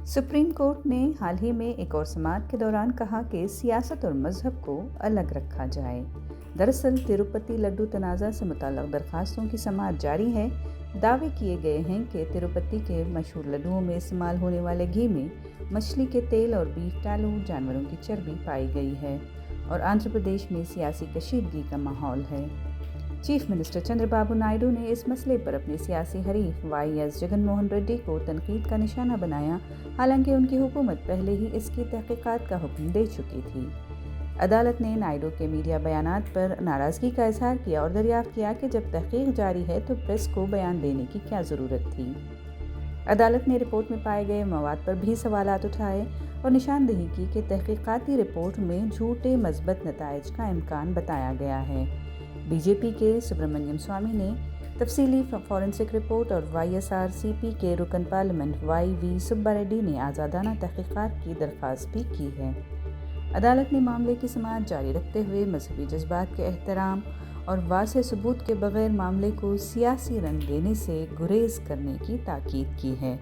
Supreme court ने हाल ही में एक और समाअत के दौरान कहा कि सियासत और मजहब को अलग रखा जाए। दरअसल तिरुपति लड्डू तनाज़ा से मुताल्लिक़ दरख्वास्तों की समाअत जारी है। दावे किए गए हैं कि तिरुपति के मशहूर लड्डुओं में इस्तेमाल होने वाले घी में मछली के तेल और बीफ टैलू जानवरों की चर्बी पाई गई है और आंध्र प्रदेश में सियासी कशीदगी का माहौल है। चीफ मिनिस्टर चंद्रबाबू नायडू ने इस मसले पर अपने सियासी हरीफ वाईएस जगन मोहन रेड्डी को तनकीद का निशाना बनाया, हालांकि उनकी हुकूमत पहले ही इसकी तहकीकात का हुक्म दे चुकी थी। अदालत ने नायडू के मीडिया बयानात पर नाराज़गी का इजहार किया और दरियाफ्त किया कि जब तहकीक जारी है तो प्रेस को बयान देने की क्या ज़रूरत थी। अदालत ने रिपोर्ट में पाए गए मवाद पर भी सवालात उठाए और निशानदेही की कि तहकीकाती रिपोर्ट में झूठे मस्बत नताइज का इम्कान बताया गया है। बीजेपी के सुब्रमण्यम स्वामी ने तफसीली फॉरेंसिक रिपोर्ट और वाईएसआरसीपी के रुकन पार्लियामेंट वाई.वी. सुब्बा रेड्डी ने आज़ादाना तहकीकात की दरख्वास्त भी की है। अदालत ने मामले की समाअत जारी रखते हुए मजहबी जज्बात के एहतराम और वाज़ेह सबूत के बगैर मामले को सियासी रंग देने से गुरेज करने की ताकीद की है।